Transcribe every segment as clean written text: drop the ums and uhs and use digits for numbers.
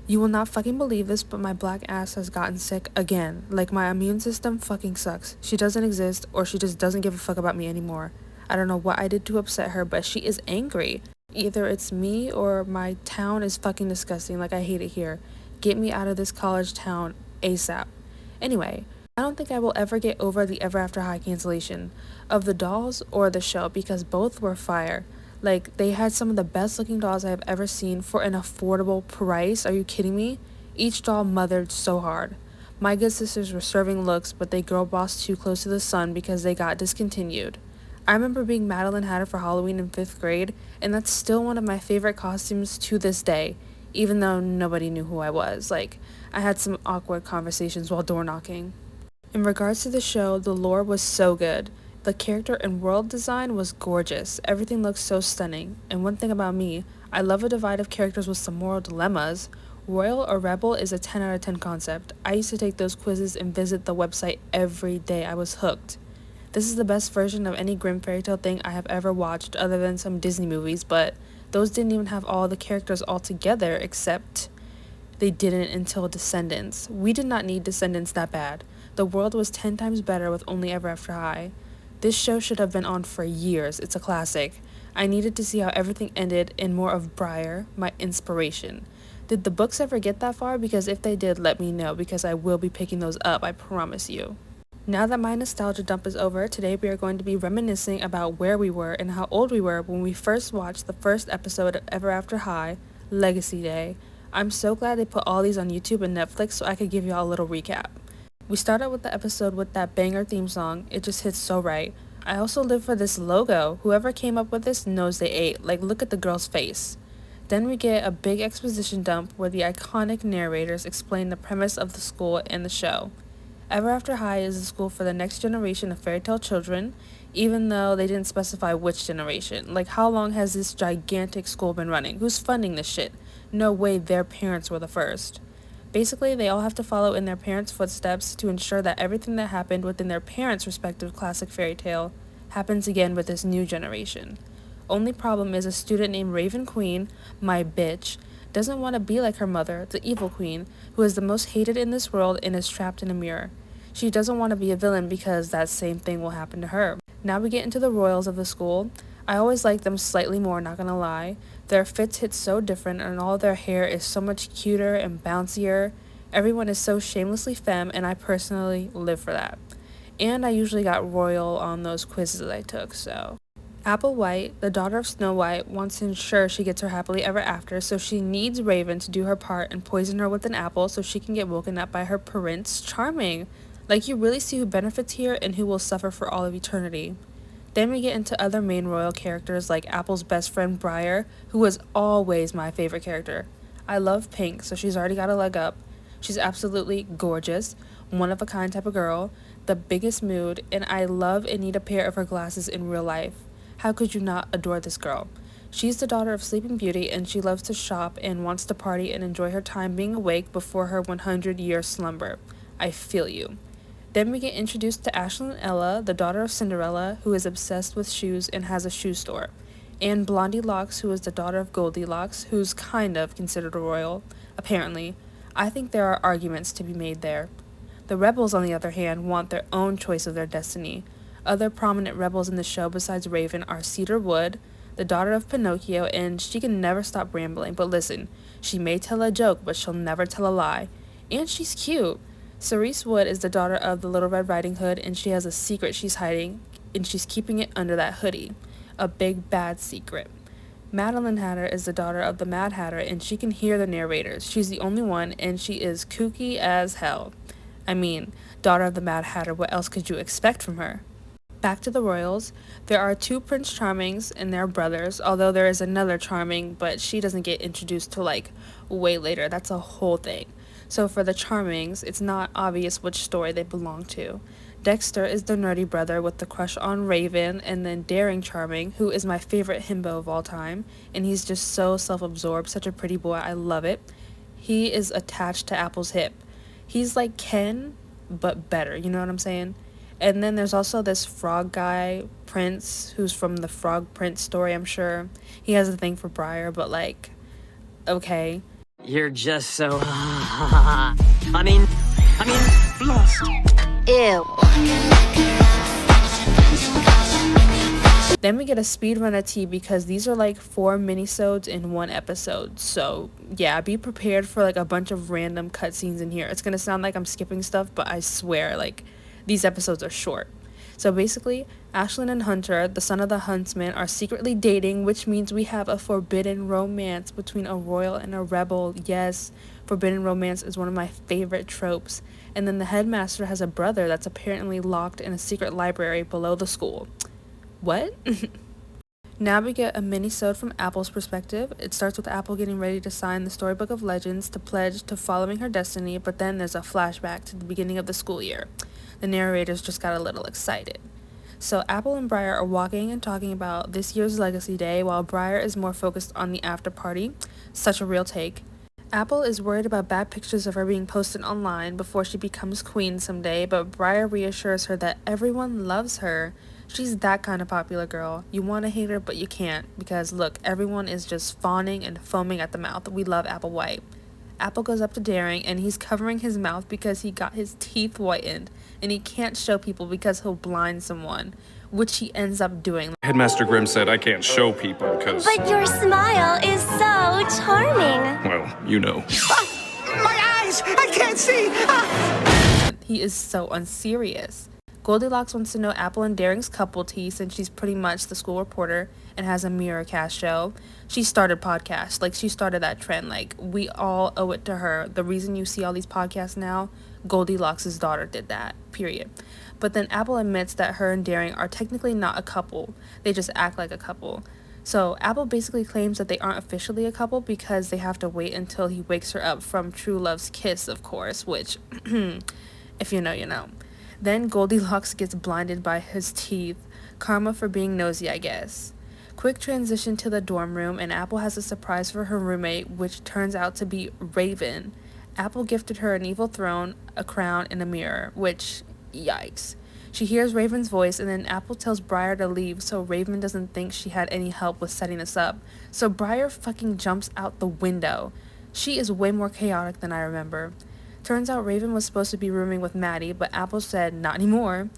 You will not fucking believe this, but my black ass has gotten sick again. Like, my immune system fucking sucks. She doesn't exist, or she just doesn't give a fuck about me anymore. I don't know what I did to upset her, but she is angry. Either it's me or my town is fucking disgusting. Like, I hate it here. Get me out of this college town ASAP. Anyway, I don't think I will ever get over the Ever After High cancellation of the dolls or the show because both were fire. Like, they had some of the best looking dolls I have ever seen for an affordable price. Are you kidding me? Each doll mothered so hard. My good sisters were serving looks, but they girl bossed too close to the sun because they got discontinued. I remember being Madeline Hatter for Halloween in 5th grade, and that's still one of my favorite costumes to this day, even though nobody knew who I was. Like, I had some awkward conversations while door knocking. In regards to the show, the lore was so good. The character and world design was gorgeous. Everything looked so stunning. And one thing about me, I love a divide of characters with some moral dilemmas. Royal or Rebel is a 10 out of 10 concept. I used to take those quizzes and visit the website every day. I was hooked. This is the best version of any grim fairy tale thing I have ever watched other than some Disney movies, but those didn't even have all the characters all together except they didn't until Descendants. We did not need Descendants that bad. The world was 10 times better with only Ever After High. This show should have been on for years. It's a classic. I needed to see how everything ended and more of Briar, my inspiration. Did the books ever get that far? Because if they did, let me know, because I will be picking those up, I promise you. Now that my nostalgia dump is over, today we are going to be reminiscing about where we were and how old we were when we first watched the first episode of Ever After High, Legacy Day. I'm so glad they put all these on YouTube and Netflix so I could give y'all a little recap. We started with the episode with that banger theme song. It just hits so right. I also live for this logo. Whoever came up with this knows they ate. Like, look at the girl's face. Then we get a big exposition dump where the iconic narrators explain the premise of the school and the show. Ever After High is a school for the next generation of fairy tale children, even though they didn't specify which generation. Like, how long has this gigantic school been running? Who's funding this shit? No way their parents were the first. Basically, they all have to follow in their parents' footsteps to ensure that everything that happened within their parents' respective classic fairy tale happens again with this new generation. Only problem is a student named Raven Queen, my bitch, doesn't want to be like her mother, the evil queen, who is the most hated in this world and is trapped in a mirror. She doesn't want to be a villain because that same thing will happen to her. Now we get into the royals of the school. I always like them slightly more, not gonna lie. Their fits hit so different and all their hair is so much cuter and bouncier. Everyone is so shamelessly femme and I personally live for that. And I usually got royal on those quizzes I took, so. Apple White, the daughter of Snow White, wants to ensure she gets her happily ever after, so she needs Raven to do her part and poison her with an apple so she can get woken up by her Prince Charming. Like, you really see who benefits here and who will suffer for all of eternity. Then we get into other main royal characters like Apple's best friend Briar, who was always my favorite character. I love pink, so she's already got a leg up. She's absolutely gorgeous, one of a kind type of girl, the biggest mood, and I love and need a pair of her glasses in real life. How could you not adore this girl? She's the daughter of Sleeping Beauty and she loves to shop and wants to party and enjoy her time being awake before her 100-year slumber. I feel you. Then we get introduced to Ashlynn Ella, the daughter of Cinderella, who is obsessed with shoes and has a shoe store. And Blondie Locks, who is the daughter of Goldilocks, who's kind of considered a royal, apparently. I think there are arguments to be made there. The rebels, on the other hand, want their own choice of their destiny. Other prominent rebels in the show besides Raven are Cedar Wood, the daughter of Pinocchio, and she can never stop rambling. But listen, she may tell a joke, but she'll never tell a lie. And she's cute. Cerise Wood is the daughter of the Little Red Riding Hood, and she has a secret she's hiding, and she's keeping it under that hoodie. A big, bad secret. Madeline Hatter is the daughter of the Mad Hatter, and she can hear the narrators. She's the only one, and she is kooky as hell. I mean, daughter of the Mad Hatter, what else could you expect from her? Back to the royals, there are 2 Prince Charmings and their brothers, although there is another Charming, but she doesn't get introduced till like way later. That's a whole thing. So for the Charmings, it's not obvious which story they belong to. Dexter is the nerdy brother with the crush on Raven, and then Daring Charming, who is my favorite himbo of all time, and he's just so self-absorbed, such a pretty boy, I love it. He is attached to Apple's hip. He's like Ken, but better, you know what I'm saying? And then there's also this frog guy, Prince, who's from the Frog Prince story, I'm sure. He has a thing for Briar, but like, okay. You're just so... I mean, lost. Ew. Then we get a speed run of tea because these are like 4 minisodes in one episode. So yeah, be prepared for like a bunch of random cutscenes in here. It's gonna sound like I'm skipping stuff, but I swear, like, these episodes are short. So basically, Ashlynn and Hunter, the son of the huntsman, are secretly dating, which means we have a forbidden romance between a royal and a rebel. Yes, forbidden romance is one of my favorite tropes. And then the headmaster has a brother that's apparently locked in a secret library below the school. What? Now we get a mini-sode from Apple's perspective. It starts with Apple getting ready to sign the Storybook of Legends to pledge to following her destiny, but then there's a flashback to the beginning of the school year. The narrators just got a little excited. So Apple and Briar are walking and talking about this year's Legacy Day, while Briar is more focused on the after party. Such a real take. Apple is worried about bad pictures of her being posted online before she becomes queen someday, but Briar reassures her that everyone loves her. She's that kind of popular girl. You want to hate her, but you can't, because look, everyone is just fawning and foaming at the mouth. We love Apple White. Apple goes up to Daring, and he's covering his mouth because he got his teeth whitened, and he can't show people because he'll blind someone, which he ends up doing. Headmaster Grimm said I can't show people because... But your smile is so charming. Well, you know. My eyes! I can't see! He is so unserious. Goldilocks wants to know Apple and Daring's couple tea since she's pretty much the school reporter and has a mirror cast show. She started podcasts, like she started that trend, like we all owe it to her. The reason you see all these podcasts now, Goldilocks' daughter did that, period. But then Apple admits that her and Daring are technically not a couple, they just act like a couple. So Apple basically claims that they aren't officially a couple because they have to wait until he wakes her up from true love's kiss, of course, which, if you know, you know. Then Goldilocks gets blinded by his teeth. Karma for being nosy, I guess. Quick transition to the dorm room, and Apple has a surprise for her roommate, which turns out to be Raven. Apple gifted her an evil throne, a crown, and a mirror, which, yikes. She hears Raven's voice, and then Apple tells Briar to leave so Raven doesn't think she had any help with setting this up. So Briar fucking jumps out the window. She is way more chaotic than I remember. Turns out Raven was supposed to be rooming with Maddie, but Apple said not anymore.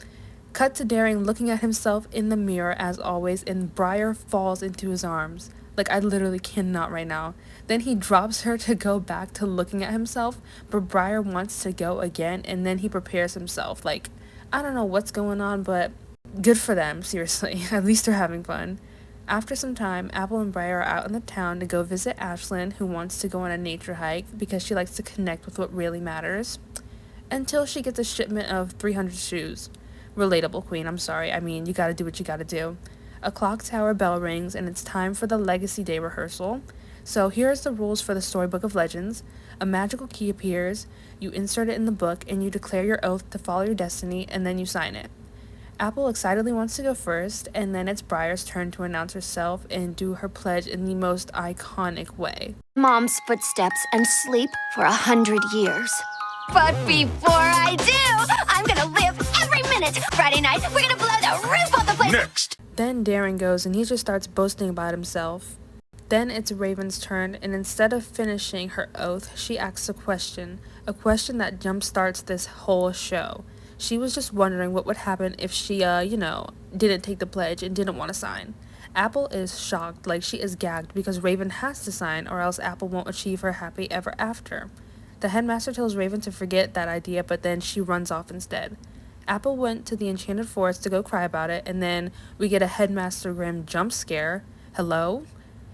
Cut to Daring looking at himself in the mirror as always, and Briar falls into his arms. Like, I literally cannot right now. Then he drops her to go back to looking at himself, but Briar wants to go again, and then he prepares himself. Like, I don't know what's going on, but good for them, seriously. At least they're having fun. After some time, Apple and Briar are out in the town to go visit Ashlynn, who wants to go on a nature hike because she likes to connect with what really matters. Until she gets a shipment of 300 shoes. Relatable, queen, I'm sorry. I mean, you gotta do what you gotta do. A clock tower bell rings, and it's time for the Legacy Day rehearsal. So here's the rules for the Storybook of Legends. A magical key appears, you insert it in the book, and you declare your oath to follow your destiny, and then you sign it. Apple excitedly wants to go first, and then it's Briar's turn to announce herself and do her pledge in the most iconic way. Mom's footsteps and sleep for 100 years. But before I do, I'm gonna live every minute. Friday night, we're gonna blow the roof off the place. Next! Then Daring goes and he just starts boasting about himself. Then it's Raven's turn, and instead of finishing her oath, she asks a question that jumpstarts this whole show. She was just wondering what would happen if she, didn't take the pledge and didn't want to sign. Apple is shocked, like she is gagged, because Raven has to sign or else Apple won't achieve her happy ever after. The headmaster tells Raven to forget that idea, but then she runs off instead. Apple went to the Enchanted Forest to go cry about it, and then we get a Headmaster Grimm jump scare. Hello?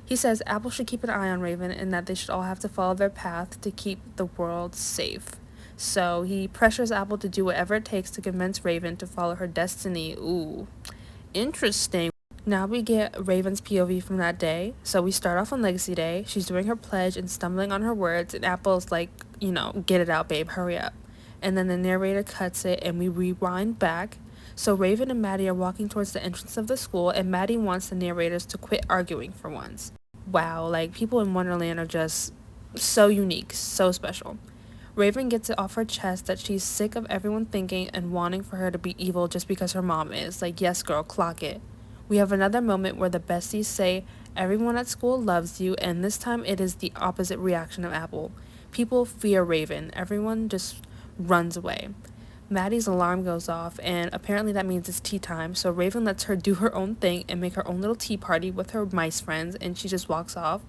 He says Apple should keep an eye on Raven and that they should all have to follow their path to keep the world safe. So he pressures Apple to do whatever it takes to convince Raven to follow her destiny. Ooh, interesting. Now we get Raven's POV from that day. So we start off on Legacy Day. She's doing her pledge and stumbling on her words, and Apple's like, get it out, babe, hurry up. And then the narrator cuts it and we rewind back. So Raven and Maddie are walking towards the entrance of the school, and Maddie wants the narrators to quit arguing for once. Wow, like people in Wonderland are just so unique, so special. Raven gets it off her chest that she's sick of everyone thinking and wanting for her to be evil just because her mom is. Like, yes, girl, clock it. We have another moment where the besties say Everyone at school loves you, and this time it is the opposite reaction of Apple. People fear Raven. Everyone just runs away. Maddie's alarm goes off, and apparently that means it's tea time, so Raven lets her do her own thing and make her own little tea party with her mice friends, and she just walks off.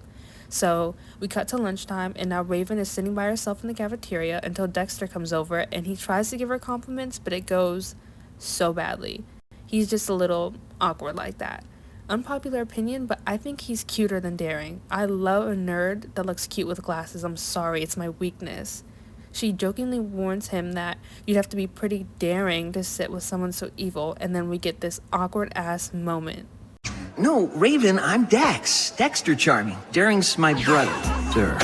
So we cut to lunchtime, and now Raven is sitting by herself in the cafeteria until Dexter comes over, and he tries to give her compliments, but it goes so badly. He's just a little awkward like that. Unpopular opinion, but I think he's cuter than Daring. I love a nerd that looks cute with glasses. I'm sorry, it's my weakness. She jokingly warns him that you'd have to be pretty daring to sit with someone so evil, and then we get this awkward ass moment. No, Raven, I'm Dex. Dexter Charming. Daring's my brother.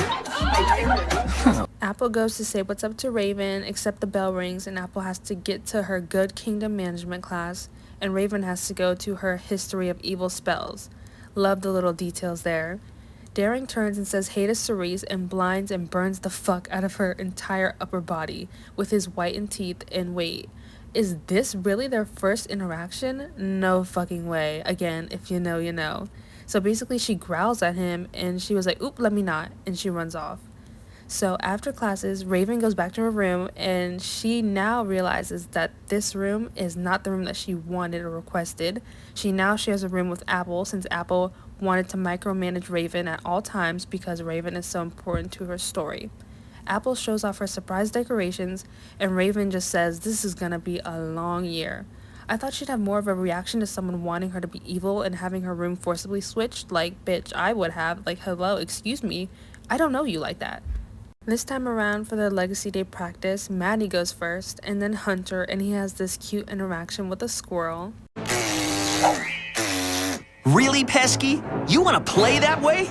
Apple goes to say what's up to Raven, except the bell rings, and Apple has to get to her Good Kingdom Management class, and Raven has to go to her History of Evil Spells. Love the little details there. Daring turns and says hey to Cerise and blinds and burns the fuck out of her entire upper body with his whitened teeth, and wait, is this really their first interaction? No fucking way. Again, if you know, you know. So basically she growls at him and she was like, oop, let me not, and she runs off. So after classes, Raven goes back to her room, and she now realizes that this room is not the room that she wanted or requested. She now shares a room with Apple, since Apple wanted to micromanage Raven at all times because Raven is so important to her story. Apple shows off her surprise decorations, and Raven just says this is gonna be a long year. I thought she'd have more of a reaction to someone wanting her to be evil and having her room forcibly switched, like, bitch, I would have. Like, hello, excuse me, I don't know you like that. This time around for their Legacy Day practice, Maddie goes first, and then Hunter, and he has this cute interaction with a squirrel. Really, Pesky? You want to play that way?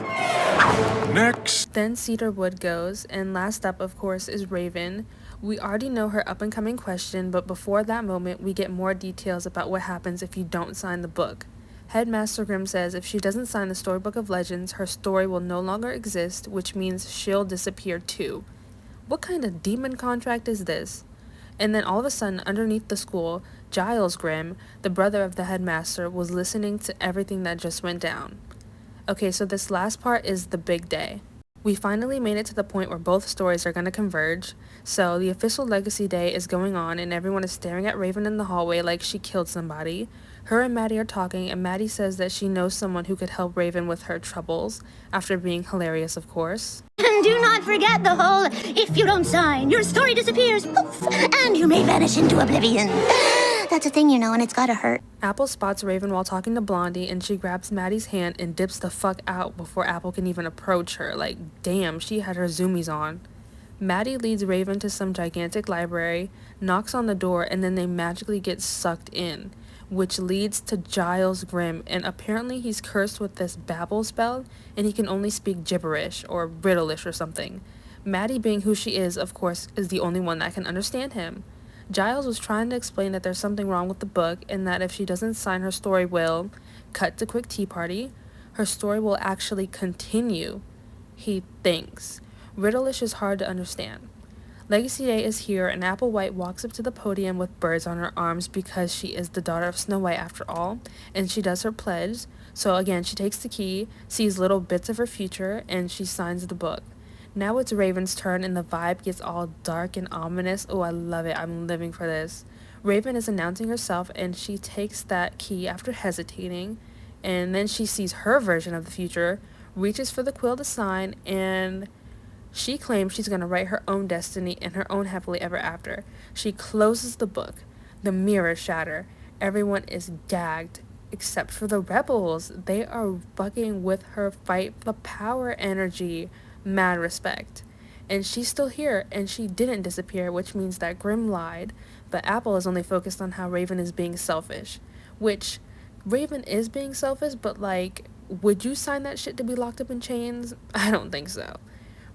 Next. Then Cedarwood goes, and last up, of course, is Raven. We already know her up-and-coming question, but before that moment, we get more details about what happens if you don't sign the book. Headmaster Grimm says if she doesn't sign the Storybook of Legends, her story will no longer exist, which means she'll disappear too. What kind of demon contract is this? And then all of a sudden, underneath the school, Giles Grimm, the brother of the headmaster, was listening to everything that just went down. Okay, so this last part is the big day. We finally made it to the point where both stories are going to converge. So the official Legacy Day is going on, and everyone is staring at Raven in the hallway like she killed somebody. Her and Maddie are talking, and Maddie says that she knows someone who could help Raven with her troubles, after being hilarious, of course. And do not forget the whole, if you don't sign, your story disappears, poof, and you may vanish into oblivion. That's a thing, you know, and it's gotta hurt. Apple spots Raven while talking to Blondie, and she grabs Maddie's hand and dips the fuck out before Apple can even approach her. Like, damn, she had her zoomies on. Maddie leads Raven to some gigantic library, knocks on the door, and then they magically get sucked in, which leads to Giles Grimm, and apparently he's cursed with this babble spell, and he can only speak gibberish or riddleish or something. Maddie, being who she is, of course, is the only one that can understand him. Giles was trying to explain that there's something wrong with the book, and that if she doesn't sign, her story will, cut to quick tea party, her story will actually continue, he thinks. Riddleish is hard to understand. Legacy Day is here, and Apple White walks up to the podium with birds on her arms because she is the daughter of Snow White after all, and she does her pledge. So again, she takes the key, sees little bits of her future, and she signs the book. Now it's Raven's turn, and the vibe gets all dark and ominous. Oh, I love it. I'm living for this. Raven is announcing herself, and she takes that key after hesitating, and then she sees her version of the future, reaches for the quill to sign, and she claims she's going to write her own destiny and her own happily ever after. She closes the book. The mirrors shatter. Everyone is gagged, except for the rebels. They are fucking with her fight for power energy. Mad respect. And she's still here, and she didn't disappear, which means that Grimm lied, but Apple is only focused on how Raven is being selfish. Which, Raven is being selfish, but like, would you sign that shit to be locked up in chains? I don't think so.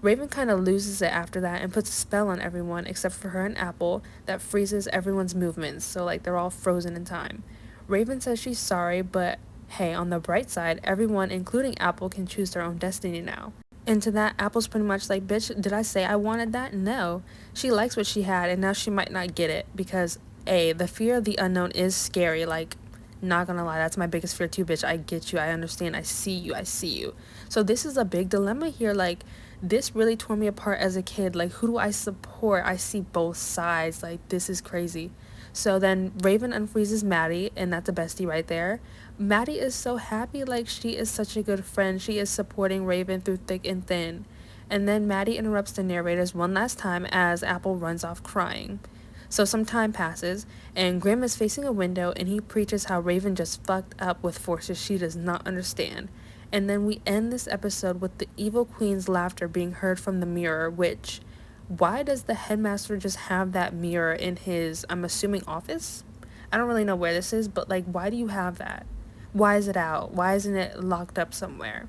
Raven kind of loses it after that and puts a spell on everyone except for her and Apple that freezes everyone's movements, so like they're all frozen in time. Raven says she's sorry, but hey, on the bright side, everyone, including Apple, can choose their own destiny now. And to that, Apple's pretty much like, bitch, did I say I wanted that? No. She likes what she had, and now she might not get it because, A, the fear of the unknown is scary, like, Not gonna lie, that's my biggest fear too, bitch. I get you, I understand, I see you, I see you. So this is a big dilemma here. Like, this really tore me apart as a kid. Like, who do I support? I see both sides. Like, this is crazy. So then Raven unfreezes Maddie, and that's a bestie right there. Maddie is so happy. Like, she is such a good friend. She is supporting Raven through thick and thin. And then Maddie interrupts the narrators one last time as Apple runs off crying. So some time passes, and Grim is facing a window, and he preaches how Raven just fucked up with forces she does not understand. And then we end this episode with the evil queen's laughter being heard from the mirror, which, why does the headmaster just have that mirror in his, I'm assuming, office? I don't really know where this is, but like, why do you have that? Why is it out? Why isn't it locked up somewhere?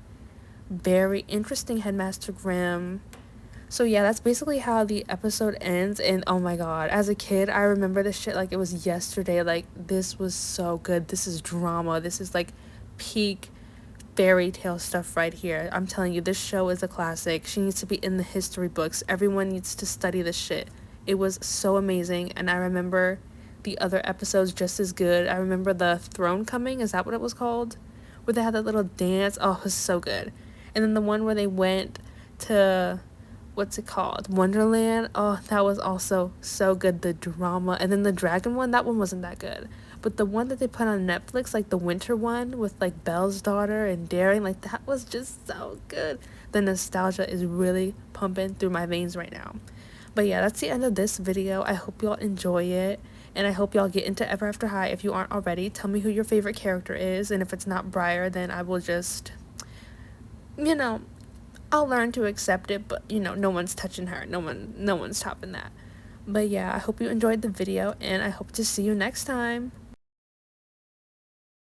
Very interesting, Headmaster Grim. So yeah, that's basically how the episode ends, and oh my god, as a kid, I remember this shit like it was yesterday. Like, this was so good. This is drama. This is like peak fairy tale stuff right here. I'm telling you, this show is a classic. She needs to be in the history books. Everyone needs to study this shit. It was so amazing, and I remember the other episodes just as good. I remember the Throne Coming, is that what it was called? Where they had that little dance. Oh, it was so good. And then the one where they went to, what's it called, Wonderland. Oh, that was also so good. The drama. And then the dragon one, that one wasn't that good, but the one that they put on Netflix, like the winter one with like Belle's daughter and Daring, like that was just so good. The nostalgia is really pumping through my veins right now. But yeah, that's the end of this video. I hope y'all enjoy it, and I hope y'all get into Ever After High. If you aren't already, tell me who your favorite character is, and if it's not Briar, then I will just, you know, I'll learn to accept it, but you know, no one's touching her. No one's topping that. But yeah, I hope you enjoyed the video, and I hope to see you next time.